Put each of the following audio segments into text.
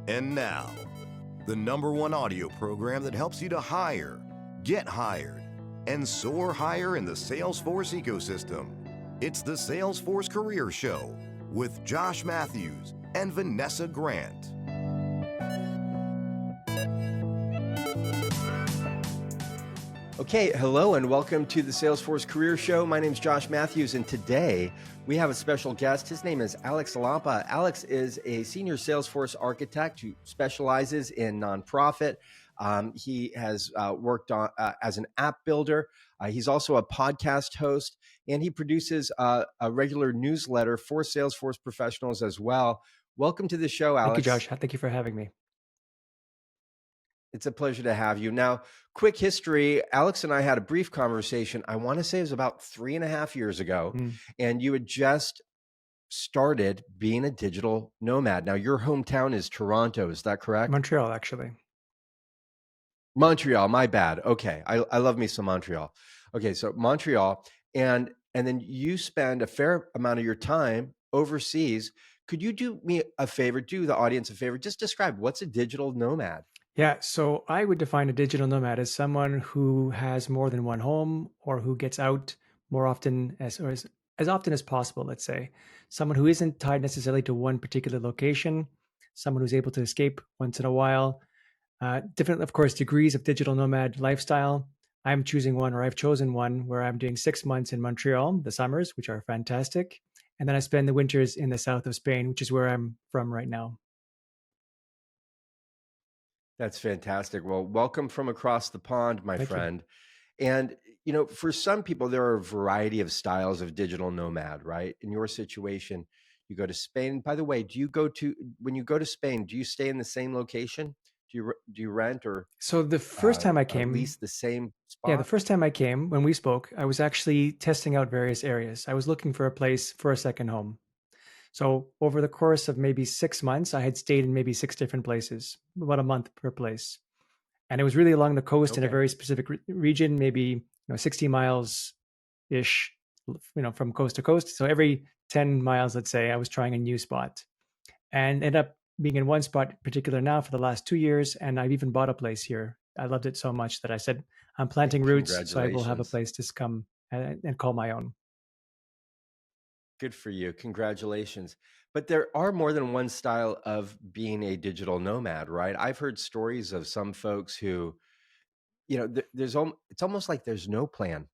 And now, the #1 audio program that helps you to hire, get hired, and soar higher in the Salesforce ecosystem. It's the Salesforce Career Show with Josh Matthews and Vanessa Grant. Okay, hello and welcome to the Salesforce Career Show. My name is Josh Matthews, and today we have a special guest. His name is Alex Lapa. Alex is a senior Salesforce architect who specializes in nonprofit. He has worked on as an app builder. He's also a podcast host, and he produces a regular newsletter for Salesforce professionals as well. Welcome to the show, Alex. Thank you, Josh. Thank you for having me. It's a pleasure to have you. Now, quick history, Alex and I had a brief conversation. I want to say it was about 3.5 years ago, and you had just started being a digital nomad. Now, your hometown is Toronto, is that correct? Montreal, actually. Montreal, my bad. Okay, I love me some Montreal. Okay, so Montreal, and then you spend a fair amount of your time overseas. Could you do me a favor, do the audience a favor, just describe what's a digital nomad? Yeah, so I would define a digital nomad as someone who has more than one home or who gets out more often as often as possible, let's say. Someone who isn't tied necessarily to one particular location, someone who's able to escape once in a while. Different, of course, degrees of digital nomad lifestyle. I'm choosing one, or I've chosen one, where I'm doing 6 months in Montreal, the summers, which are fantastic. And then I spend the winters in the south of Spain, which is where I'm from right now. That's fantastic. Well, welcome from across the pond, my friend. And, you know, for some people, there are a variety of styles of digital nomad, right? In your situation, you go to Spain. By the way, when you go to Spain, do you stay in the same location? Do you rent or So the first time I came, at least the same spot? Yeah, the first time I came, when we spoke, I was actually testing out various areas. I was looking for a place for a second home. So over the course of maybe 6 months, I had stayed in maybe 6 different places, about a month per place. And it was really along the coast in a very specific region, maybe 60 miles-ish, from coast to coast. So every 10 miles, let's say, I was trying a new spot and ended up being in one spot in particular now for the last 2 years. And I've even bought a place here. I loved it so much that I said, I'm planting roots, so I will have a place to come and call my own. Good for you. Congratulations. But there are more than one style of being a digital nomad, right? I've heard stories of some folks who, it's almost like there's no plan,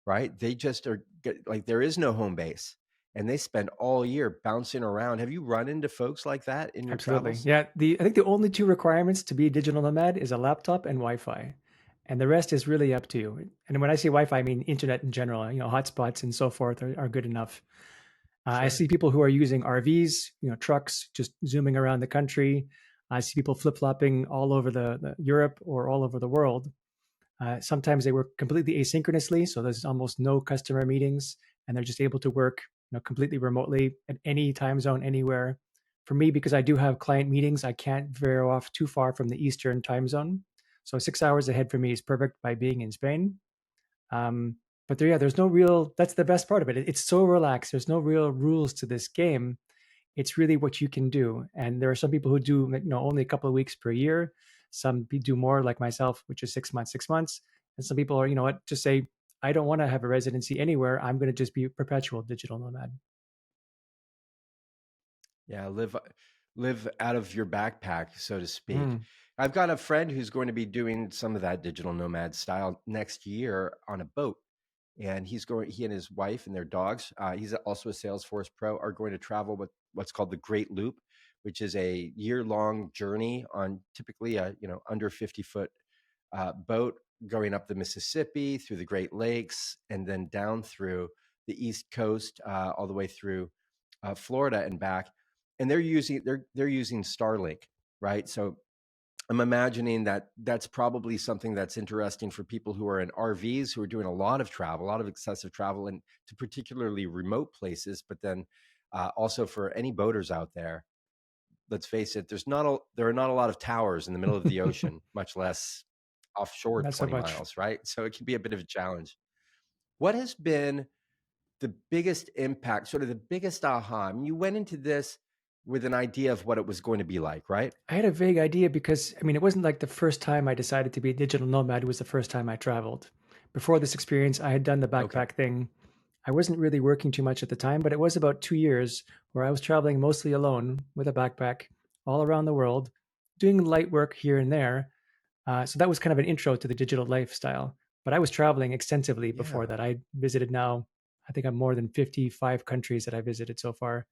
right? They just like there is no home base and they spend all year bouncing around. Have you run into folks like that in your travels? Yeah. I think the only 2 requirements to be a digital nomad is a laptop and Wi-Fi. And the rest is really up to you. And when I say Wi-Fi, I mean internet in general. Hotspots and so forth are good enough. Sure. I see people who are using RVs, trucks, just zooming around the country. I see people flip-flopping all over the Europe or all over the world. Sometimes they work completely asynchronously, so there's almost no customer meetings, and they're just able to work completely remotely at any time zone, anywhere. For me, because I do have client meetings, I can't veer off too far from the Eastern time zone. So 6 hours ahead for me is perfect by being in Spain. But there's no real, that's the best part of it. It's so relaxed. There's no real rules to this game. It's really what you can do. And there are some people who do only a couple of weeks per year. Some do more, like myself, which is 6 months. And some people are, just say, I don't want to have a residency anywhere. I'm going to just be a perpetual digital nomad. Yeah, live out of your backpack, so to speak. I've got a friend who's going to be doing some of that digital nomad style next year on a boat. And he and his wife and their dogs, he's also a Salesforce pro, are going to travel with what's called the Great Loop, which is a year-long journey on typically a under 50-foot boat going up the Mississippi, through the Great Lakes, and then down through the East Coast, all the way through Florida and back. And they're using Starlink, right? So I'm imagining that that's probably something that's interesting for people who are in RVs, who are doing a lot of travel, a lot of excessive travel, and to particularly remote places. But then also for any boaters out there, let's face it, there are not a lot of towers in the middle of the ocean, much less offshore 20 miles, right? So it can be a bit of a challenge. What has been the biggest impact, sort of the biggest aha? I mean, you went into this with an idea of what it was going to be like, right? I had a vague idea because, I mean, it wasn't like the first time I decided to be a digital nomad, it was the first time I traveled. Before this experience, I had done the Okay. backpack thing. I wasn't really working too much at the time, but it was about 2 years where I was traveling mostly alone with a backpack all around the world, doing light work here and there. So that was kind of an intro to the digital lifestyle. But I was traveling extensively before Yeah. that. I visited now, I think I'm more than 55 countries that I visited so far.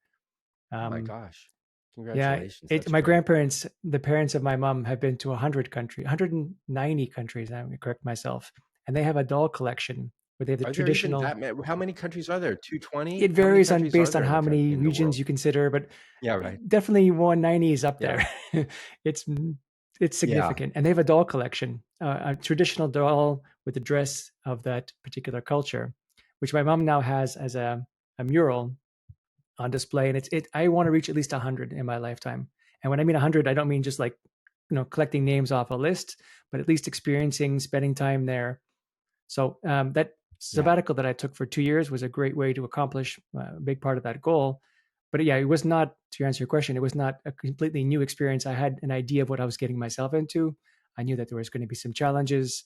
Oh my Um, gosh. yeah, Congratulations. That's my great. grandparents, the parents of my mom, have been to 100 countries, 190 countries. I'm going to correct myself, and they have a doll collection where they have the Are there even traditional. that many? How many countries are there? It 220? How many varies on countries are based on there how many in the regions world? you consider, but Yeah, right. definitely 190 is up Yeah. there. it's it's Yeah. significant, and they have a doll collection, a traditional doll with the dress of that particular culture, which my mom now has as a mural on display, and I want to reach at least 100 in my lifetime. And when I mean 100, I don't mean just like collecting names off a list, but at least experiencing, spending time there. So that Yeah. sabbatical that I took for 2 years was a great way to accomplish a big part of that goal. But yeah, it was not, to answer your question, it was not a completely new experience. I had an idea of what I was getting myself into. I knew that there was going to be some challenges,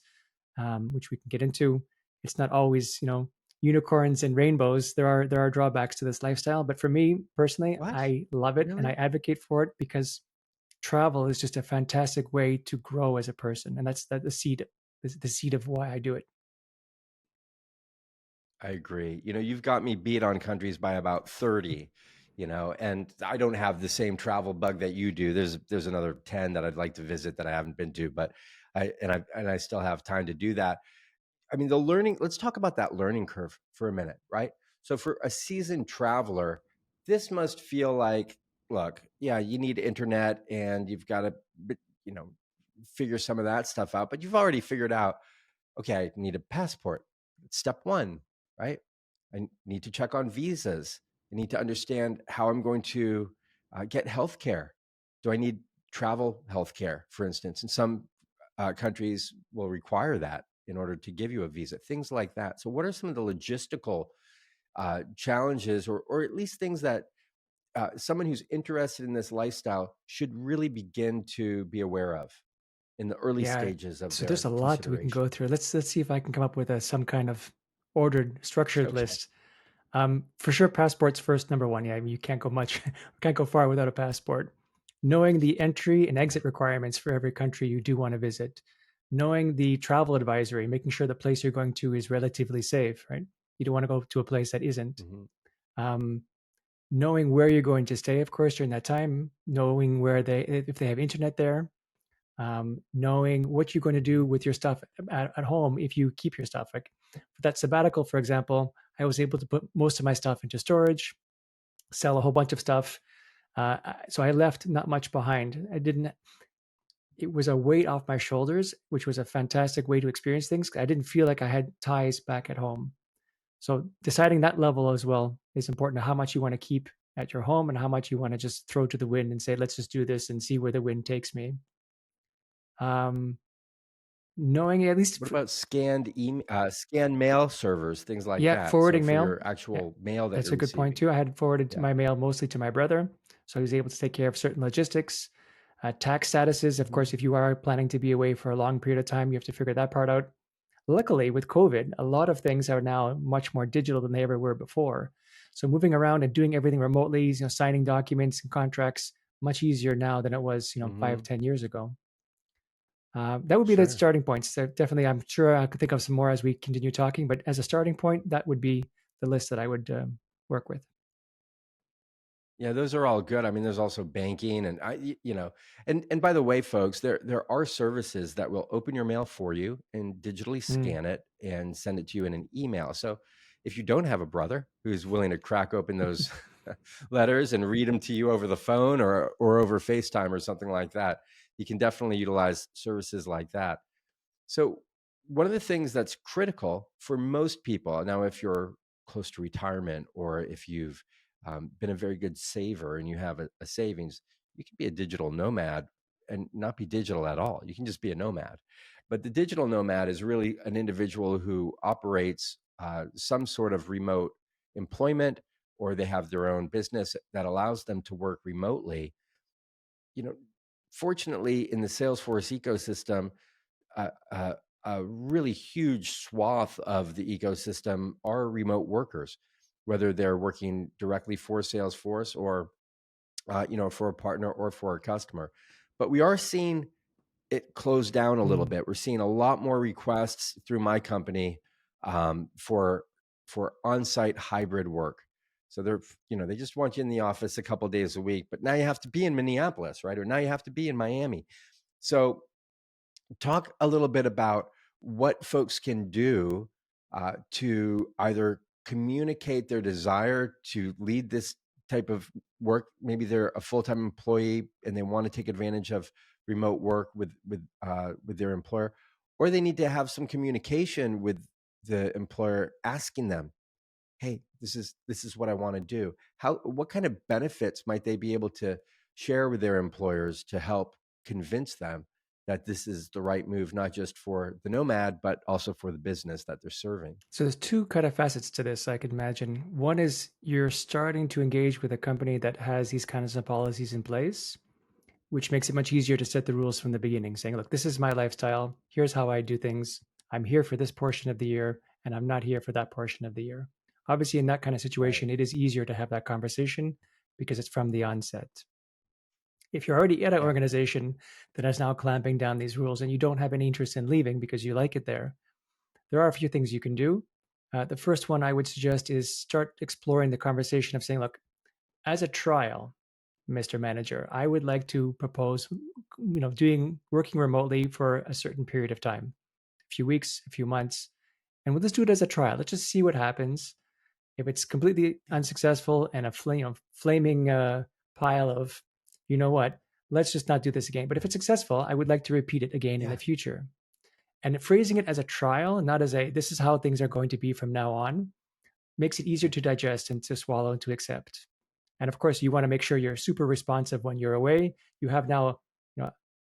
which we can get into. It's not always, unicorns and rainbows. There are drawbacks to this lifestyle. But for me personally, What? I love it and I Really? advocate for it because travel is just a fantastic way to grow as a person, and that's the seed, the seed of why I do it. I agree. You've got me beat on countries by about 30, and I don't have the same travel bug that you do. There's another 10 that I'd like to visit that I haven't been to, but I still have time to do that. I mean, let's talk about that learning curve for a minute, right? So for a seasoned traveler, this must feel like, look, yeah, you need internet and you've got to, you know, figure some of that stuff out, but you've already figured out, okay, I need a passport. Step one, right? I need to check on visas. I need to understand how I'm going to get healthcare. Do I need travel healthcare, for instance? And some countries will require that in order to give you a visa, things like that. So, what are some of the logistical challenges, or at least things that someone who's interested in this lifestyle should really begin to be aware of in the early Yeah. stages of So there's their a lot we can consideration? go through. Let's see if I can come up with some kind of ordered, structured Okay. list. For sure, passports first, number one. Yeah, I mean, you can't go much, can't go far without a passport. Knowing the entry and exit requirements for every country you do want to visit. Knowing the travel advisory, making sure the place you're going to is relatively safe, right? You don't want to go to a place that isn't. Hmm. Um, Knowing where you're going to stay, of course, during that time. Knowing if they have internet there, knowing what you're going to do with your stuff at home if you keep your stuff. Like for that sabbatical, for example, I was able to put most of my stuff into storage, sell a whole bunch of stuff. So I left not much behind. I didn't. It was a weight off my shoulders, which was a fantastic way to experience things. I didn't feel like I had ties back at home. So deciding that level as well is important. How much you want to keep at your home and how much you want to just throw to the wind and say, let's just do this and see where the wind takes me. Um, Knowing at least What about scanned mail servers, things like Yeah, that? So forwarding for mail. your Yeah, actual mail that that's you're a good point receiving. too. I had forwarded Yeah. my mail mostly to my brother, so he was able to take care of certain logistics. Tax statuses, of Mhm. course, if you are planning to be away for a long period of time, you have to figure that part out. Luckily, with COVID, a lot of things are now much more digital than they ever were before. So moving around and doing everything remotely, signing documents and contracts, much easier now than it was, 5, Mhm. 10 years ago. That would be the Sure. starting points. So definitely, I'm sure I could think of some more as we continue talking. But as a starting point, that would be the list that I would work with. Yeah, those are all good. I mean, there's also banking and and by the way, folks, there are services that will open your mail for you and digitally Mm. scan it and send it to you in an email. So if you don't have a brother who's willing to crack open those letters and read them to you over the phone or over FaceTime or something like that, you can definitely utilize services like that. So, one of the things that's critical for most people now, if you're close to retirement or if you've been a very good saver and you have a savings, you can be a digital nomad and not be digital at all. You can just be a nomad. But the digital nomad is really an individual who operates some sort of remote employment or they have their own business that allows them to work remotely. Fortunately, in the Salesforce ecosystem, a really huge swath of the ecosystem are remote workers, whether they're working directly for Salesforce or for a partner or for a customer. But we are seeing it close down a little bit. We're seeing a lot more requests through my company for on-site hybrid work. So they just want you in the office a couple of days a week, but now you have to be in Minneapolis, right? Or now you have to be in Miami. So talk a little bit about what folks can do to either communicate their desire to lead this type of work. Maybe they're a full-time employee and they want to take advantage of remote work with their employer, or they need to have some communication with the employer asking them, hey, this is what I want to do. What kind of benefits might they be able to share with their employers to help convince them that this is the right move, not just for the nomad, but also for the business that they're serving? So there's two kind of facets to this, I could imagine. One is you're starting to engage with a company that has these kinds of policies in place, which makes it much easier to set the rules from the beginning, saying, look, this is my lifestyle. Here's how I do things. I'm here for this portion of the year, and I'm not here for that portion of the year. Obviously, in that kind of situation, It is easier to have that conversation because it's from the onset. If you're already at an organization that is now clamping down these rules and you don't have any interest in leaving because you like it there are a few things you can do. The first one I would suggest is start exploring the conversation of saying, look, as a trial, Mr. Manager, I would like to propose, working remotely for a certain period of time, a few weeks, a few months, and we'll just do it as a trial. Let's just see what happens. If it's completely unsuccessful and a flaming pile of, let's just not do this again. But if it's successful, I would like to repeat it again in the future. And phrasing it as a trial, not as this is how things are going to be from now on, makes it easier to digest and to swallow and to accept. And of course, you want to make sure you're super responsive when you're away. You have now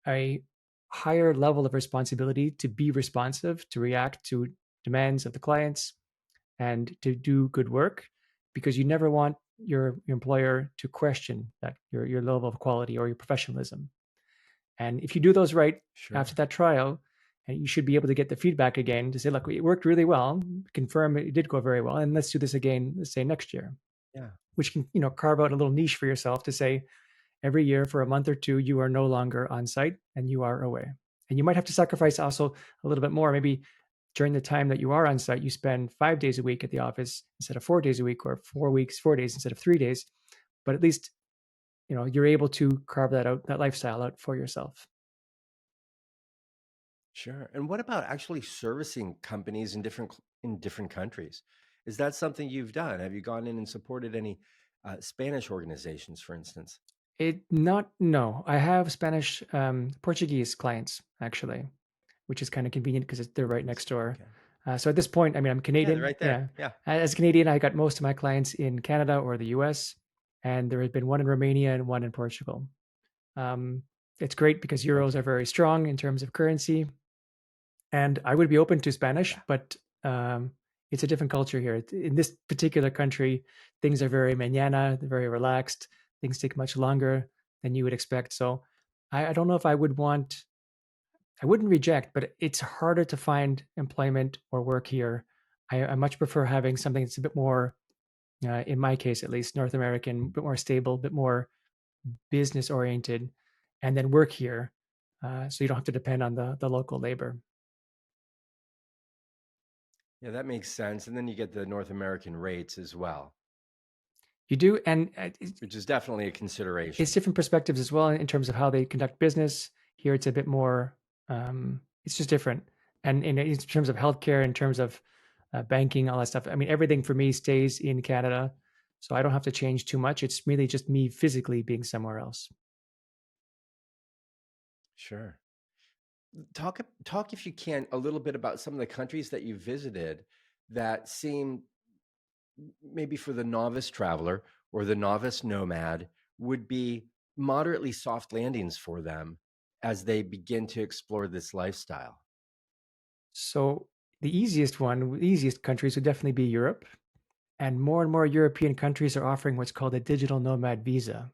a higher level of responsibility to be responsive, to react to demands of the clients, and to do good work, because you never want your employer to question that your level of quality or your professionalism. And if you do those right after that trial, and you should be able to get the feedback again to say, look, it worked really well, confirm it did go very well, and let's do this again, let's say next year. Which can, carve out a little niche for yourself to say, every year for a month or two, you are no longer on site and you are away. And you might have to sacrifice also a little bit more. Maybe during the time that you are on site, you spend 5 days a week at the office instead of 4 days a week, or 4 days instead of 3 days. But at least, you're able to carve that lifestyle out for yourself. Sure. And what about actually servicing companies in different countries? Is that something you've done? Have you gone in and supported any Spanish organizations, for instance? No. I have Spanish, Portuguese clients actually, which is kind of convenient because they're right next door. So at this point, I'm Canadian. Right there. Yeah. As a Canadian, I got most of my clients in Canada or the US, and there has been one in Romania and one in Portugal. It's great because euros are very strong in terms of currency. And I would be open to Spanish, but it's a different culture here. In this particular country, things are very mañana, they're very relaxed. Things take much longer than you would expect. So I don't know if I wouldn't reject, but it's harder to find employment or work here. I much prefer having something that's a bit more, in my case at least, North American, a bit more stable, a bit more business oriented, and then work here, so you don't have to depend on the local labor. Yeah, that makes sense. And then you get the North American rates as well. You do, and which is definitely a consideration. It's different perspectives as well in terms of how they conduct business. Here, it's a bit more. It's just different, and in terms of healthcare, in terms of banking, all that stuff. Everything for me stays in Canada, so I don't have to change too much. It's really just me physically being somewhere else. Sure. Talk if you can a little bit about some of the countries that you visited that seem maybe for the novice traveler or the novice nomad would be moderately soft landings for them as they begin to explore this lifestyle. So the easiest countries would definitely be Europe. And more European countries are offering what's called a digital nomad visa.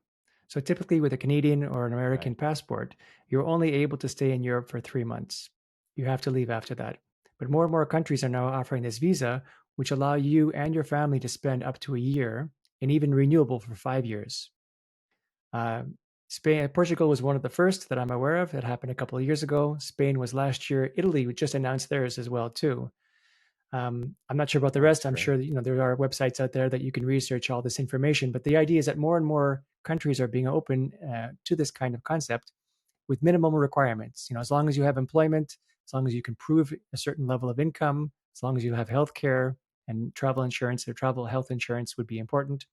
So typically, with a Canadian or an American Right. passport, you're only able to stay in Europe for 3 months. You have to leave after that. But more and more countries are now offering this visa, which allow you and your family to spend up to a year and even renewable for 5 years. Portugal was one of the first that I'm aware of. It happened a couple of years ago. Spain was last year. Italy just announced theirs as well too. I'm not sure about the Oh, that's rest. I'm great. sure that, there are websites out there that you can research all this information. But the idea is that more and more countries are being open to this kind of concept with minimum requirements. As long as you have employment, as long as you can prove a certain level of income, as long as you have health care and travel insurance or travel health insurance would be important,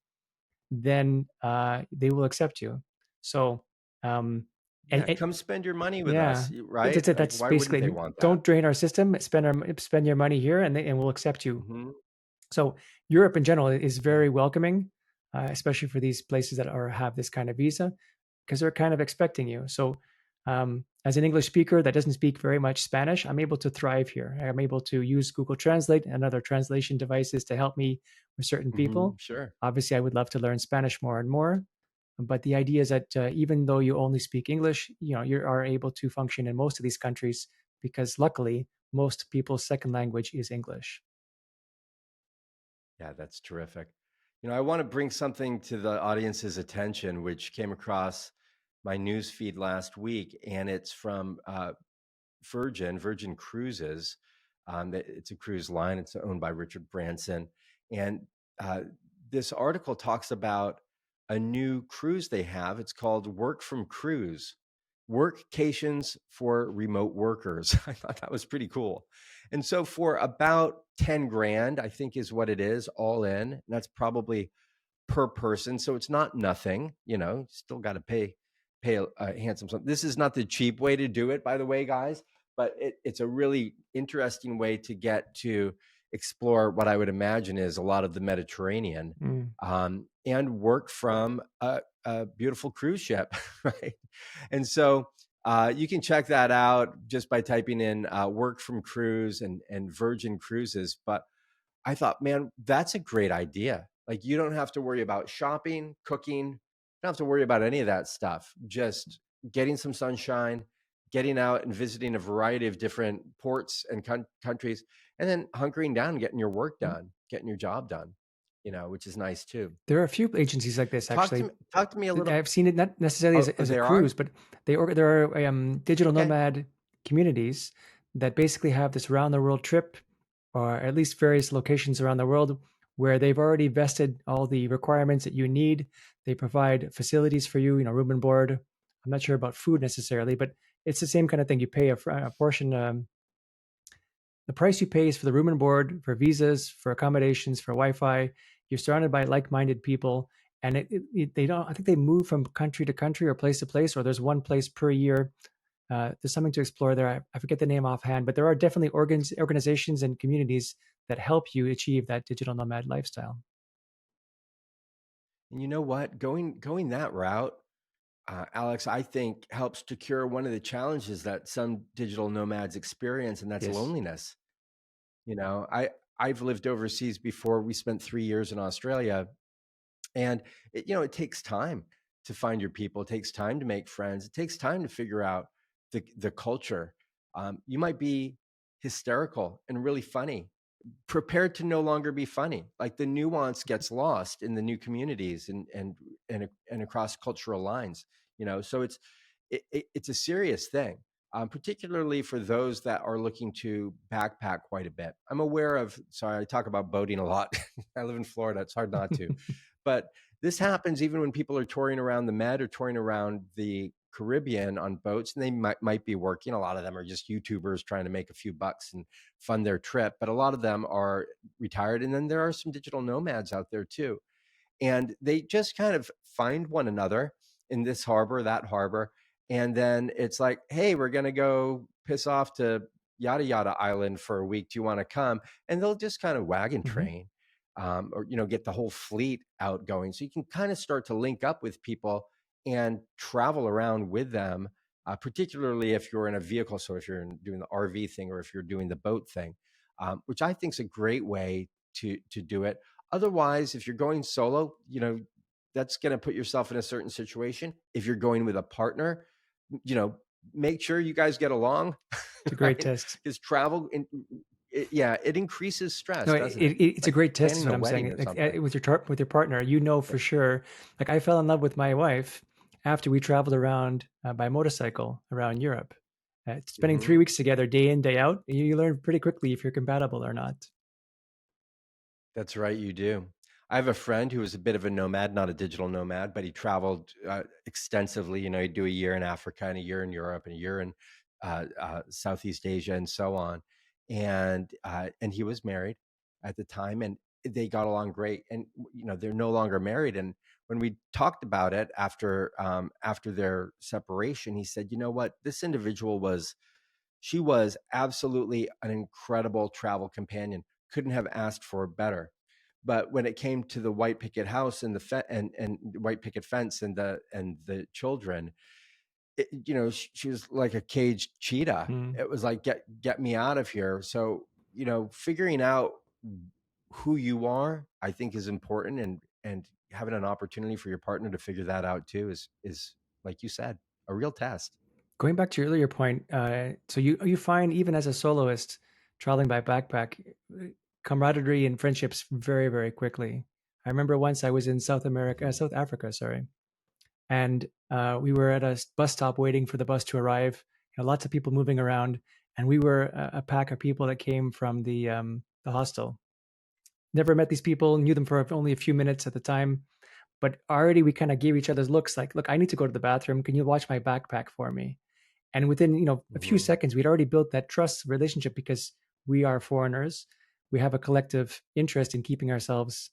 then they will accept you. So, um, Yeah, and come spend your money with yeah, us, right? that's it. Like, That's why wouldn't they basically, want that? don't drain our system. Spend your money here, and we'll accept you. Hmm. So Europe in general is Yeah. very welcoming, especially for these places that have this kind of visa, because they're kind of expecting you. So as an English speaker that doesn't speak very much Spanish, I'm able to thrive here. I'm able to use Google Translate and other translation devices to help me with certain people. Sure. Obviously, I would love to learn Spanish more and more. But the idea is that even though you only speak English, you are able to function in most of these countries because luckily most people's second language is English. Yeah, that's terrific. I want to bring something to the audience's attention, which came across my news feed last week, and it's from Virgin Cruises. It's a cruise line. It's owned by Richard Branson, and uh, this article talks about a new cruise they have. It's called Work from Cruise, Workcations for Remote Workers. I thought that was pretty cool. And so for about 10 grand, I think is what it is all in. And that's probably per person. So it's not nothing, still got to pay a handsome sum. This is not the cheap way to do it, by the way, guys, but it's a really interesting way to get to explore what I would imagine is a lot of the Mediterranean, Mm. and work from a beautiful cruise ship, right? And so you can check that out just by typing in work from cruise and Virgin Cruises. But I thought, man, that's a great idea. Like, you don't have to worry about shopping, cooking, you don't have to worry about any of that stuff. Just getting some sunshine, getting out and visiting a variety of different ports and countries, and then hunkering down and getting your work done, getting your job done, which is nice too. There are a few agencies like this actually. Talk to me a little. I've seen it not necessarily Oh, as a there are? cruise, but there are digital Okay. nomad communities that basically have this round the world trip, or at least various locations around the world where they've already vested all the requirements that you need. They provide facilities for you, room and board. I'm not sure about food necessarily, but it's the same kind of thing. You pay a portion. The price you pay is for the room and board, for visas, for accommodations, for Wi-Fi. You're surrounded by like-minded people, and they don't. I think they move from country to country or place to place, or there's one place per year. There's something to explore there. I forget the name offhand, but there are definitely organizations and communities that help you achieve that digital nomad lifestyle. And you know what? Going that route, Alex, I think helps to cure one of the challenges that some digital nomads experience, and that's Yes. loneliness. I've lived overseas before. We spent 3 years in Australia, and it takes time to find your people. It takes time to make friends. It takes time to figure out the culture. You might be hysterical and really funny, prepared to no longer be funny. Like, the nuance gets lost in the new communities and across cultural lines. So it's a serious thing, particularly for those that are looking to backpack quite a bit. I'm aware of. Sorry, I talk about boating a lot. I live in Florida. It's hard not to, but this happens even when people are touring around the Med or touring around the Caribbean on boats, and they might be working. A lot of them are just YouTubers trying to make a few bucks and fund their trip, but a lot of them are retired. And then there are some digital nomads out there too. And they just kind of find one another in this harbor, that harbor. And then it's like, hey, we're going to go piss off to yada yada island for a week. Do you want to come? And they'll just kind of wagon train, or get the whole fleet out going. So you can kind of start to link up with people and travel around with them, particularly if you're in a vehicle. So if you're doing the RV thing, or if you're doing the boat thing, which I think is a great way to do it. Otherwise, if you're going solo, that's going to put yourself in a certain situation. If you're going with a partner, make sure you guys get along. It's a great test. Because travel, it increases stress, No, doesn't it? it's a great test, is planning what a I'm wedding saying. or Like, something. with your partner, for sure. Like, I fell in love with my wife after we traveled around by motorcycle around Europe. Spending 3 weeks together, day in, day out, you learn pretty quickly if you're compatible or not. That's right, you do. I have a friend who was a bit of a nomad, not a digital nomad, but he traveled extensively. He'd do a year in Africa and a year in Europe and a year in Southeast Asia and so on. And he was married at the time, and they got along great. And they're no longer married. And when we talked about it after their separation, he said, "You know what? This individual she was absolutely an incredible travel companion. Couldn't have asked for better." But when it came to the white picket house and and white picket fence and the children, she was like a caged cheetah. It was like, get me out of here. So figuring out who you are, I think, is important, and having an opportunity for your partner to figure that out too is like you said, a real test. Going back to your earlier point, so you find, even as a soloist traveling by backpack, camaraderie and friendships very, very quickly. I remember once I was in South Africa, sorry, and we were at a bus stop waiting for the bus to arrive. Lots of people moving around, and we were a pack of people that came from the hostel. Never met these people, knew them for only a few minutes at the time, but already we kind of gave each other's looks like, "Look, I need to go to the bathroom. Can you watch my backpack for me?" And within a few seconds, we'd already built that trust relationship, because we are foreigners. We have a collective interest in keeping ourselves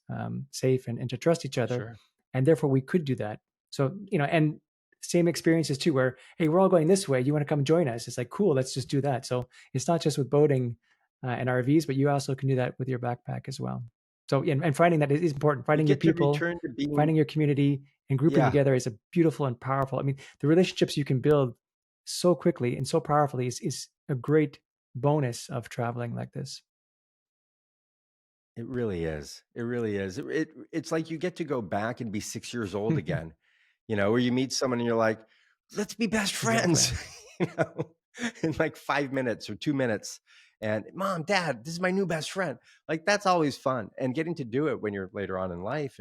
safe and to trust each other. Sure. And therefore we could do that. So, and same experiences too, where, hey, we're all going this way. You want to come join us? It's like, cool, let's just do that. So it's not just with boating and RVs, but you also can do that with your backpack as well. So, and finding that is important. You Finding your get to people, return to being, finding your community, and grouping together is a beautiful and powerful. I mean, the relationships you can build so quickly and so powerfully is a great bonus of traveling like this. It really is. It really is. It's like you get to go back and be 6 years old again, where you meet someone and you're like, let's be best friends, in like 5 minutes or 2 minutes. And Mom, Dad, this is my new best friend. Like, that's always fun. And getting to do it when you're later on in life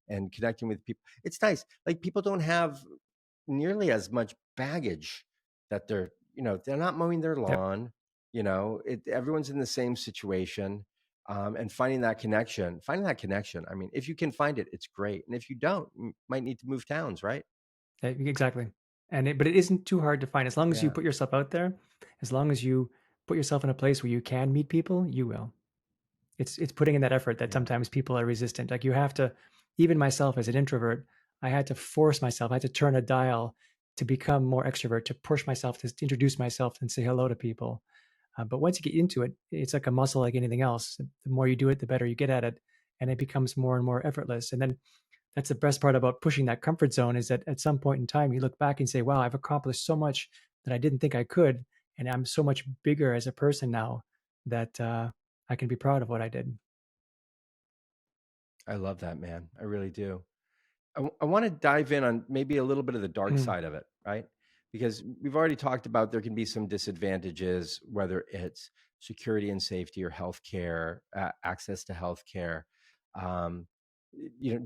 and connecting with people. It's nice. Like, people don't have nearly as much baggage that they're not mowing their lawn. Everyone's in the same situation. And finding that connection. I mean, if you can find it, it's great. And if you don't, you might need to move towns, right? Exactly. But it isn't too hard to find. As long as you Yeah. put yourself out there, as long as you put yourself in a place where you can meet people, you will. It's putting in that effort that sometimes people are resistant. Like, you have to, even myself as an introvert, I had to force myself, I had to turn a dial to become more extrovert, to push myself, to introduce myself and say hello to people. But once you get into it, it's like a muscle, like anything else. The more you do it, the better you get at it. And it becomes more and more effortless. And then that's the best part about pushing that comfort zone, is that at some point in time, you look back and say, wow, I've accomplished so much that I didn't think I could. And I'm so much bigger as a person now that I can be proud of what I did. I love that, man. I really do. I want to dive in on maybe a little bit of the dark side of it, right? Because we've already talked about there can be some disadvantages, whether it's security and safety or healthcare, access to healthcare,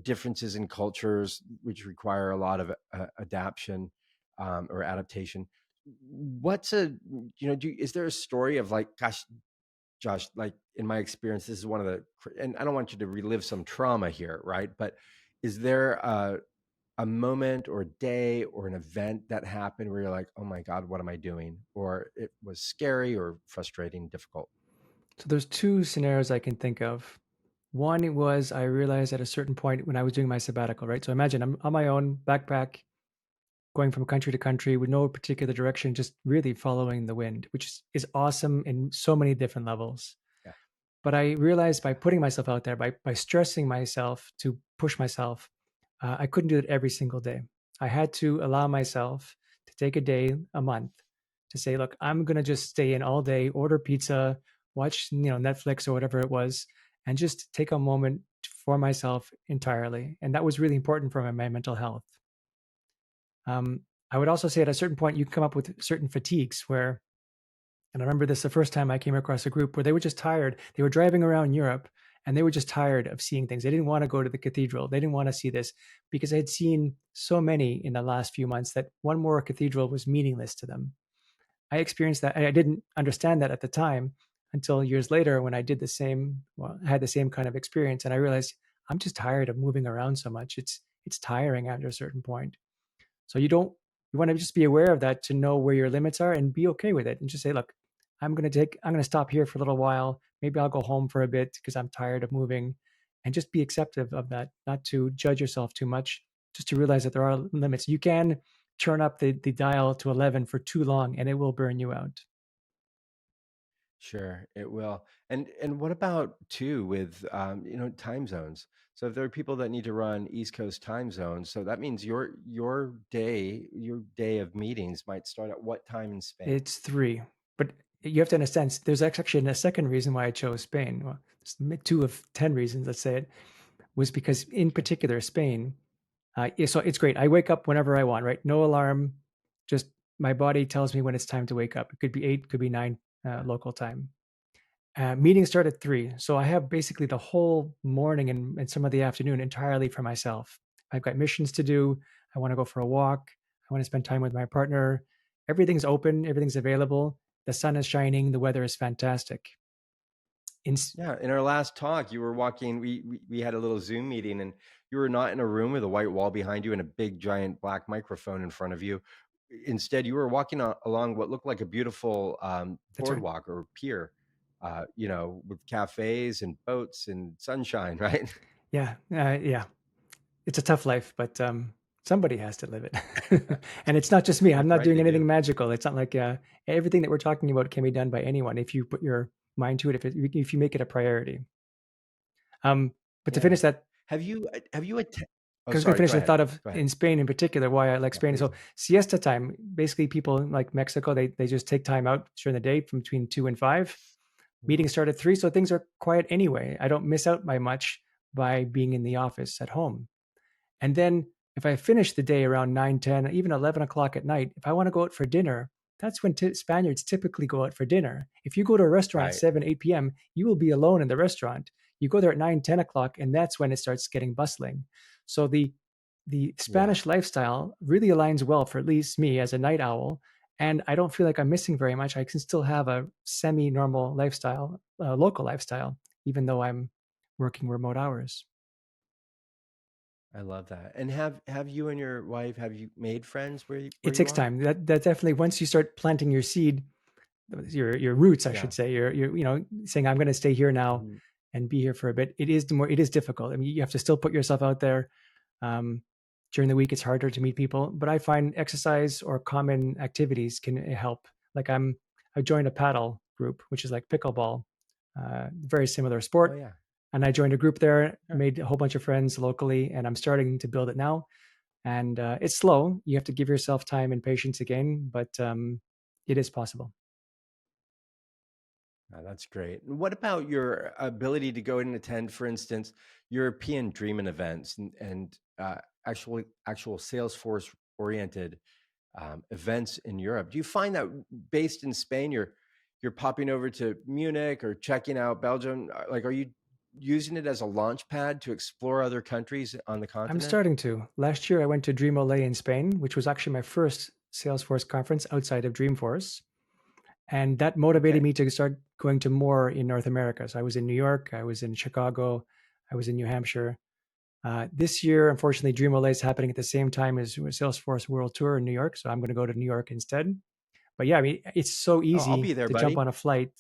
differences in cultures, which require a lot of adaptation or adaptation. Is there a story of like, gosh, Josh, like, in my experience, this is one of and I don't want you to relive some trauma here, right? But is there a moment or day or an event that happened where you're like, oh my God, what am I doing? Or it was scary or frustrating, difficult? So there's two scenarios I can think of. One was, I realized at a certain point when I was doing my sabbatical, right? So imagine I'm on my own, backpack, going from country to country with no particular direction, just really following the wind, which is awesome in so many different levels. Yeah. But I realized, by putting myself out there, by stressing myself to push myself, I couldn't do it every single day. I had to allow myself to take a day, a month, to say, look, I'm going to just stay in all day, order pizza, watch Netflix or whatever it was, and just take a moment for myself entirely. And that was really important for my mental health. I would also say at a certain point, you come up with certain fatigues where, and I remember this the first time I came across a group where they were just tired. They were driving around Europe and they were just tired of seeing things. They didn't want to go to the cathedral. They didn't want to see this because I had seen so many in the last few months that one more cathedral was meaningless to them. I experienced that. I didn't understand that at the time until years later when I did the same, well, I had the same kind of experience. And I realized I'm just tired of moving around so much. It's tiring after a certain point. So you want to just be aware of that to know where your limits are and be okay with it and just say, look, I'm going to stop here for a little while. Maybe I'll go home for a bit because I'm tired of moving, and just be accepting of that, not to judge yourself too much, just to realize that there are limits. You can turn up the dial to 11 for too long and it will burn you out. Sure, it will. And what about too with time zones? So if there are people that need to run East Coast time zones, so that means your day of meetings might start at what time in Spain? It's 3, but you have to understand, there's actually a second reason why I chose Spain. Well, it's 2 of 10 reasons, let's say it, was because in Okay. particular, Spain, yeah, so it's great. I wake up whenever I want, right? No alarm, just my body tells me when it's time to wake up. It could be 8, could be 9 Yeah. local time. Meetings start at 3. So I have basically the whole morning and some of the afternoon entirely for myself. I've got missions to do. I want to go for a walk. I want to spend time with my partner. Everything's open, everything's available. The sun is shining, the weather is fantastic. In, Yeah, in our last talk, you were walking. We had a little Zoom meeting, and you were not in a room with a white wall behind you and a big giant black microphone in front of you. Instead, you were walking along what looked like a beautiful that's right. boardwalk or pier, with cafes and boats and sunshine, right? Yeah, yeah. It's a tough life, but somebody has to live it. And it's not just me. I'm That's not right, doing they anything do. magical. It's not like everything that we're talking about can be done by anyone if you put your mind to it, if you make it a priority. But to Yeah. finish that, Have you attended? Oh, I was going to sorry. finish Go the ahead. thought of Go ahead. in Spain in particular, why I like Yeah, Spain. please. So siesta time, basically people like Mexico, they just take time out during the day from between 2 and 5. Mhm. Meetings start at 3, so things are quiet anyway. I don't miss out by much by being in the office at home. And then if I finish the day around 9, 10, even 11 o'clock at night, if I want to go out for dinner, that's when Spaniards typically go out for dinner. If you go to a restaurant Right. 7, 8 p.m., you will be alone in the restaurant. You go there at 9, 10 o'clock, and that's when it starts getting bustling. So the Yeah. Spanish lifestyle really aligns well for at least me as a night owl. And I don't feel like I'm missing very much. I can still have a semi normal lifestyle, local lifestyle, even though I'm working remote hours. I love that. And have you and your wife, have you made friends where It you takes are? time. That definitely, once you start planting your seed, your roots, I Yeah. should say, you're saying I'm going to stay here now Mhm. and be here for a bit. It is difficult. I mean, you have to still put yourself out there. Um, During the week, it's harder to meet people, but I find exercise or common activities can help. Like I joined a paddle group, which is like pickleball, very similar Oh, sport. yeah. And I joined a group there, Sure. made a whole bunch of friends locally, and I'm starting to build it now. And it's slow. You have to give yourself time and patience again, but it is possible. Oh, that's great. And what about your ability to go and attend, for instance, European Dreaming events and actual Salesforce oriented events in Europe? Do you find that based in Spain, you're popping over to Munich or checking out Belgium? Like, are you using it as a launch pad to explore other countries on the I'm continent? starting to. Last year, I went to Dream Olay in Spain, which was actually my first Salesforce conference outside of Dreamforce. And that motivated Okay. me to start going to more in North America. So I was in New York, I was in Chicago, I was in New Hampshire. This year, unfortunately, Dream Olay is happening at the same time as Salesforce World Tour in New York. So I'm going to go to New York instead. But yeah, I mean, it's so Oh, I'll be easy there, to jump buddy. on a flight.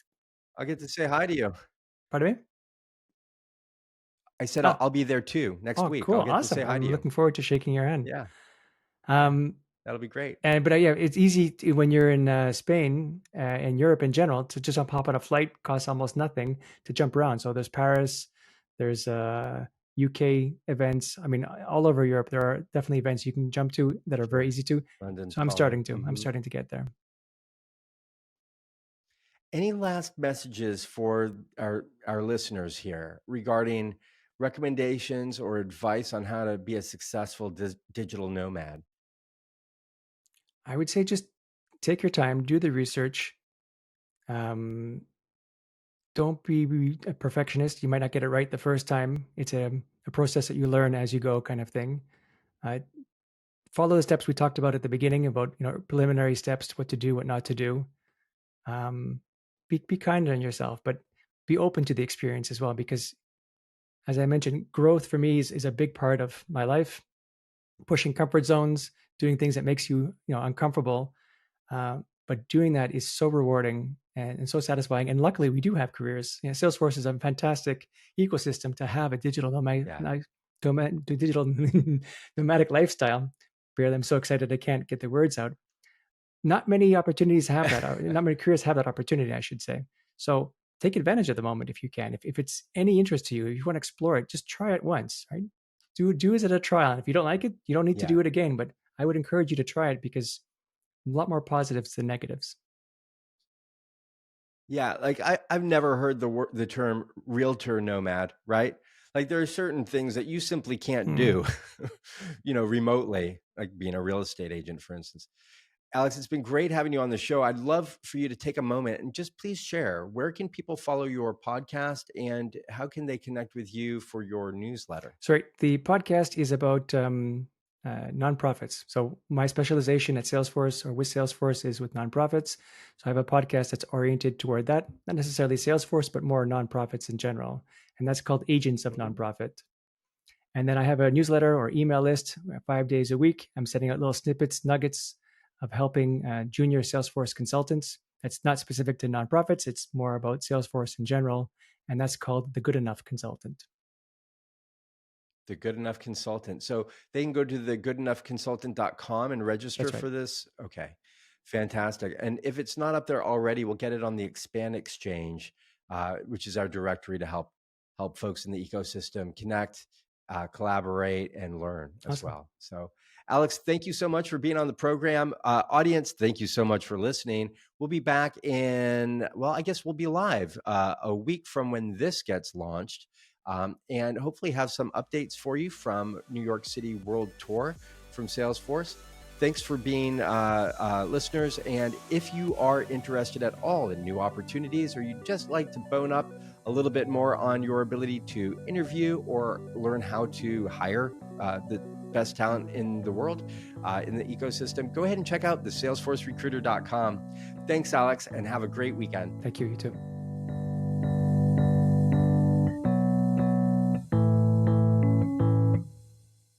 I'll get to say hi to you. Pardon me? I said Oh, I'll be there too next oh, week. cool. I'll get to Awesome. say hi to I'm you. looking forward to shaking your hand. Yeah. Yeah. Um, That'll be great. but yeah, it's easy when you're in Spain and Europe in general to just hop on a flight, costs almost nothing to jump around. So there's Paris, there's UK events. I mean, all over Europe, there are definitely events you can jump to that are very Sure. easy to. London's So I'm calling. starting to. I'm Hmm. starting to get there. Any last messages for our listeners here regarding recommendations or advice on how to be a successful digital nomad? I would say just take your time, do the research. Um, don't be a perfectionist. You might not get it right the first time. It's a process that you learn as you go, kind of thing. Uh, Follow the steps we talked about at the beginning about preliminary steps, what to do, what not to do. Um, be kind on yourself, but be open to the experience as well, because as I mentioned, growth for me is a big part of my life. Pushing comfort zones, doing things that makes you uncomfortable, but doing that is so rewarding and so satisfying. And luckily, we do have careers. Salesforce is a fantastic ecosystem to have a digital Yeah. digital nomadic lifestyle. Where I'm so excited I can't get the words out. Not many opportunities have that. Not many careers have that opportunity, I should say. So take advantage of the moment if you can. If it's any interest to you, if you want to explore it, just try it once, right? Do it as a trial. If you don't like it, you don't need to Yeah. do it again. But I would encourage you to try it, because a lot more positives than negatives. Yeah, like I've never heard the term realtor nomad, right? Like there are certain things that you simply can't do, remotely, like being a real estate agent, for instance. Alex, it's been great having you on the show. I'd love for you to take a moment and just please share, where can people follow your podcast and how can they connect with you for your newsletter? Sorry, the podcast is about nonprofits. So my specialization at Salesforce or with Salesforce is with nonprofits. So I have a podcast that's oriented toward that, not necessarily Salesforce, but more nonprofits in general. And that's called Agents of Nonprofit. And then I have a newsletter or email list 5 days a week. I'm sending out little snippets, nuggets of helping junior Salesforce consultants. That's not specific to nonprofits. It's more about Salesforce in general. And that's called the Good Enough Consultant. The Good Enough Consultant. So they can go to the goodenoughconsultant.com and register That's right. for this. Okay, fantastic. And if it's not up there already, we'll get it on the Expand Exchange, which is our directory to help folks in the ecosystem connect, collaborate, and learn as Awesome. well. So Alex, thank you so much for being on the program. Audience, thank you so much for listening. We'll be back I guess we'll be live a week from when this gets launched. And hopefully have some updates for you from New York City World Tour from Salesforce. Thanks for being listeners. And if you are interested at all in new opportunities, or you'd just like to bone up a little bit more on your ability to interview or learn how to hire the best talent in the world, in the ecosystem, go ahead and check out the salesforcerecruiter.com. Thanks, Alex, and have a great weekend. Thank you. You too.